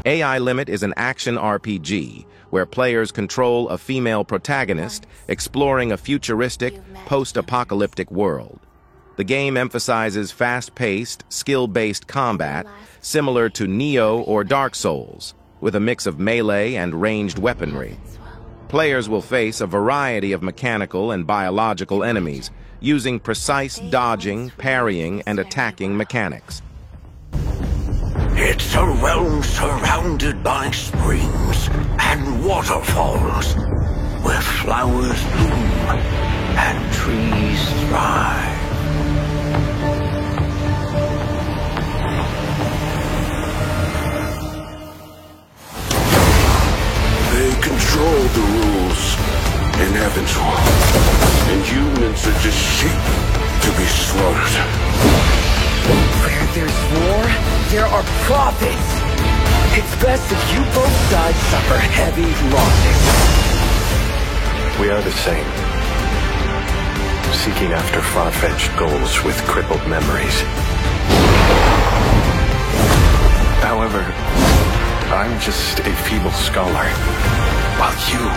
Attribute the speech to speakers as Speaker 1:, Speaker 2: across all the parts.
Speaker 1: AI Limit is an action RPG where players control a female protagonist exploring a futuristic, post-apocalyptic world. The game emphasizes fast-paced, skill-based combat similar to Nioh or Dark Souls, with a mix of melee and ranged weaponry. Players will face a variety of mechanical and biological enemies, using precise dodging, parrying, and attacking mechanics.
Speaker 2: It's a realm surrounded by springs and waterfalls, where flowers bloom and trees thrive. They control the rules in Heaven's War, and humans are just sheep to be slaughtered.
Speaker 3: Where there's war, there are profits. It's best if you both sides suffer heavy losses.
Speaker 4: We are the same. Seeking after far-fetched goals with crippled memories. However, I'm just a feeble scholar, while you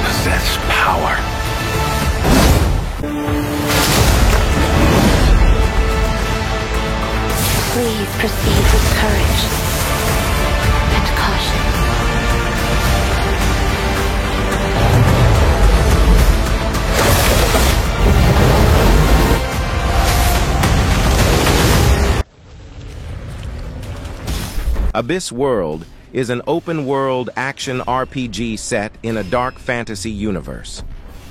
Speaker 4: possess power.
Speaker 5: Please proceed with courage and caution.
Speaker 1: Abyss World is an open-world action RPG set in a dark fantasy universe.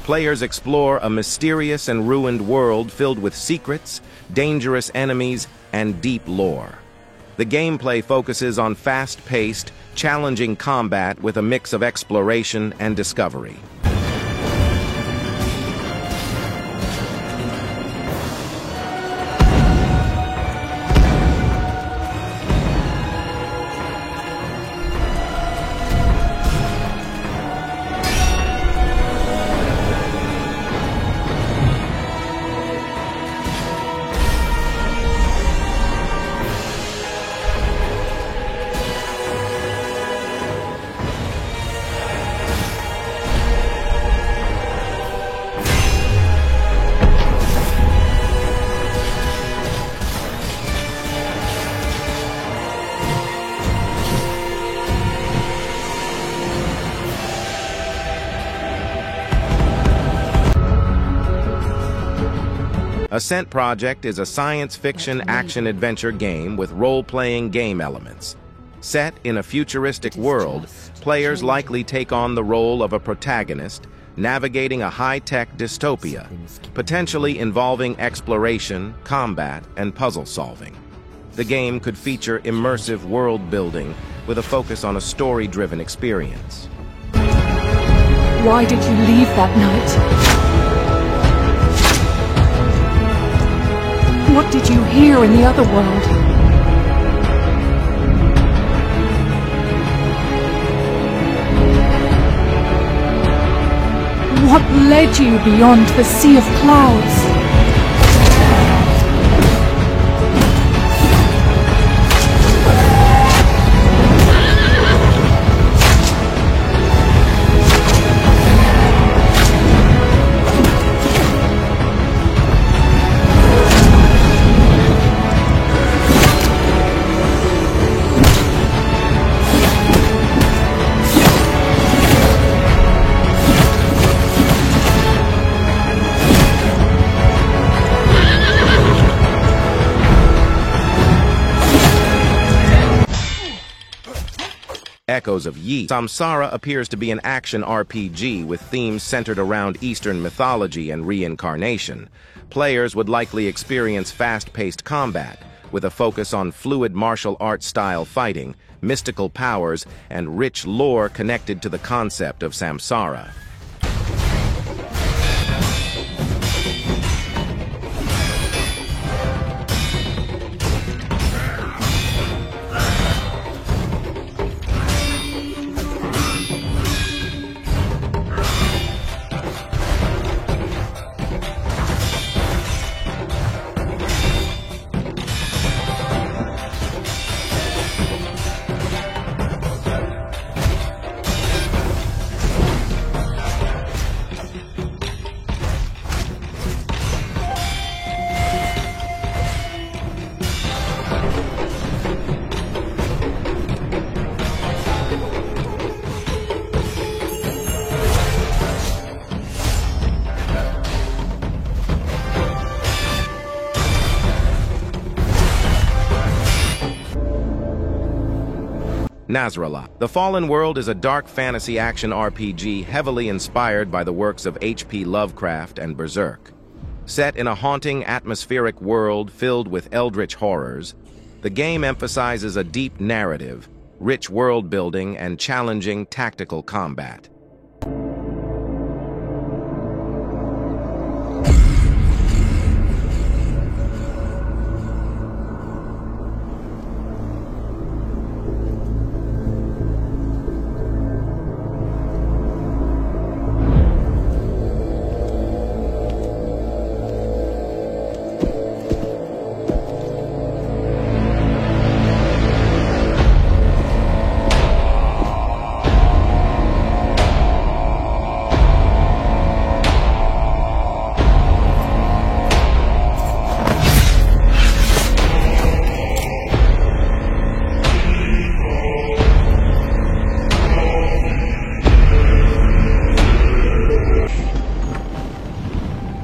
Speaker 1: Players explore a mysterious and ruined world filled with secrets, dangerous enemies, and deep lore. The gameplay focuses on fast-paced, challenging combat with a mix of exploration and discovery. Ascent Project is a science fiction action-adventure game with role-playing game elements. Set in a futuristic world, players likely take on the role of a protagonist, navigating a high-tech dystopia, potentially involving exploration, combat, and puzzle solving. The game could feature immersive world building with a focus on a story-driven experience.
Speaker 6: Why did you leave that night? What did you hear in the other world? What led you beyond the sea of clouds?
Speaker 1: Echoes of Yi. Samsara appears to be an action RPG with themes centered around Eastern mythology and reincarnation. Players would likely experience fast-paced combat, with a focus on fluid martial arts-style fighting, mystical powers, and rich lore connected to the concept of Samsara. Nasrallah. The Fallen World is a dark fantasy action RPG heavily inspired by the works of H.P. Lovecraft and Berserk. Set in a haunting, atmospheric world filled with eldritch horrors, the game emphasizes a deep narrative, rich world building, and challenging tactical combat.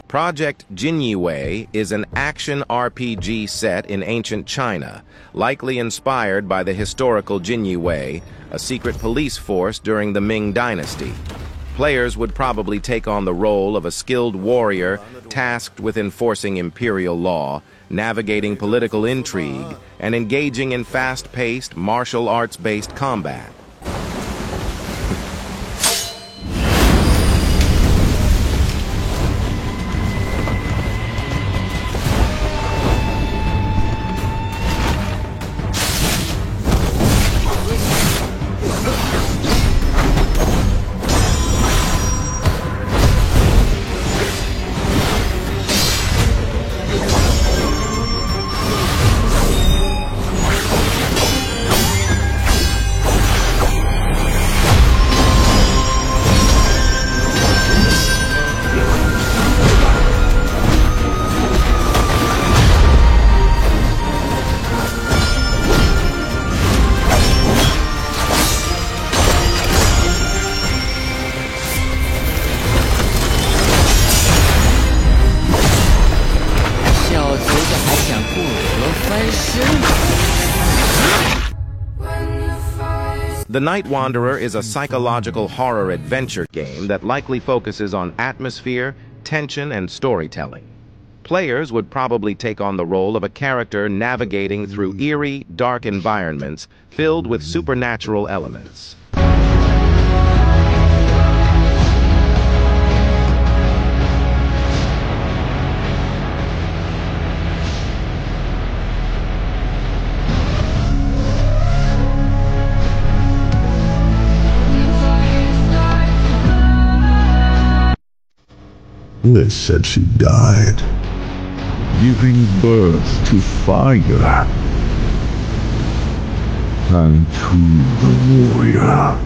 Speaker 1: Project Jinyiwei is an action RPG set in ancient China, likely inspired by the historical Jinyiwei, a secret police force during the Ming Dynasty. Players would probably take on the role of a skilled warrior tasked with enforcing imperial law, navigating political intrigue, and engaging in fast-paced, martial arts-based combat. The Night Wanderer is a psychological horror adventure game that likely focuses on atmosphere, tension, and storytelling. Players would probably take on the role of a character navigating through eerie, dark environments filled with supernatural elements.
Speaker 7: They said she died, giving birth to fire and to the warrior.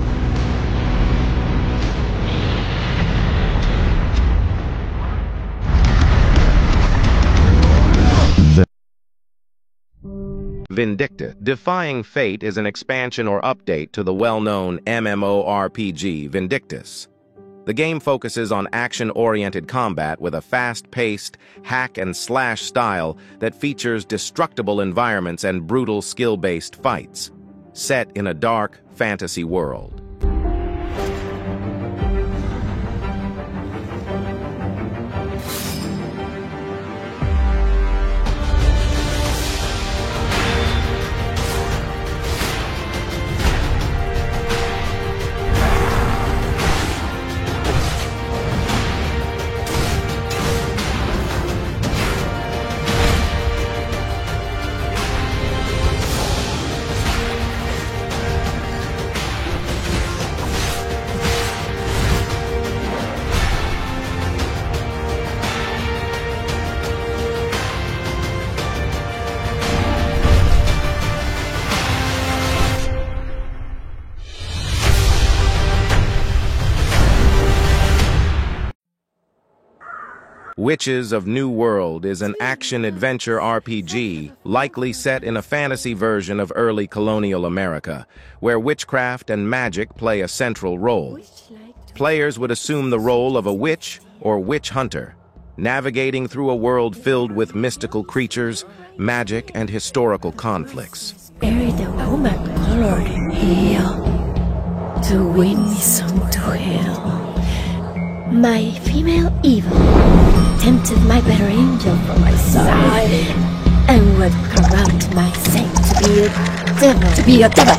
Speaker 1: Vindictus. Defying Fate is an expansion or update to the well-known MMORPG Vindictus. The game focuses on action-oriented combat with a fast-paced, hack-and-slash style that features destructible environments and brutal skill-based fights, set in a dark fantasy world. Witches of New World is an action-adventure RPG likely set in a fantasy version of early colonial America, where witchcraft and magic play a central role. Players would assume the role of a witch or witch hunter, navigating through a world filled with mystical creatures, magic, and historical conflicts.
Speaker 8: Marry the woman colored hair to win me some to hell. My female evil tempted my better angel from my side and would corrupt my saint to be a devil,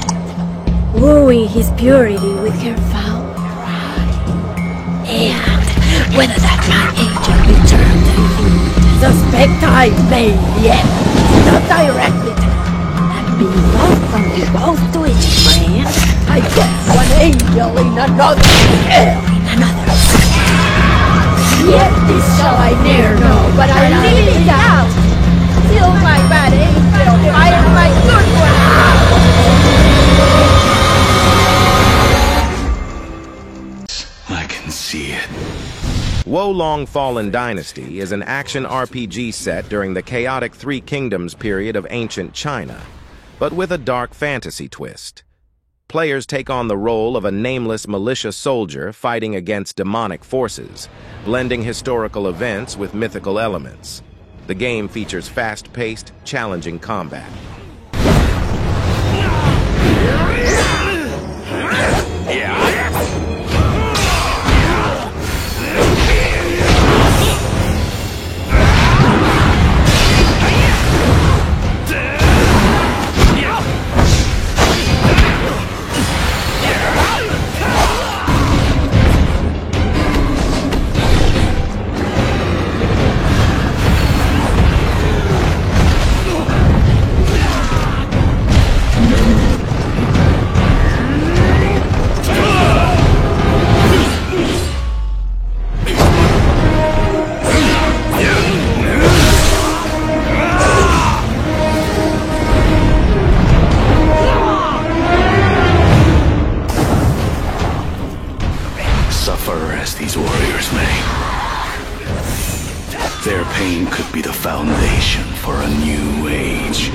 Speaker 8: wooing his purity with her foul pride. And when that my angel returned to you, suspect I may yet, not directly, and be both from you both to each friend. I guess one angel in another hell in another. Yet this shall I ne'er know, but I leave it out. Till my bad angel fire my good one out.
Speaker 2: I can see it.
Speaker 1: Wolong Fallen Dynasty is an action RPG set during the chaotic Three Kingdoms period of ancient China, but with a dark fantasy twist. Players take on the role of a nameless militia soldier fighting against demonic forces, blending historical events with mythical elements. The game features fast-paced, challenging combat.
Speaker 2: These warriors may. Their pain could be the foundation for a new age.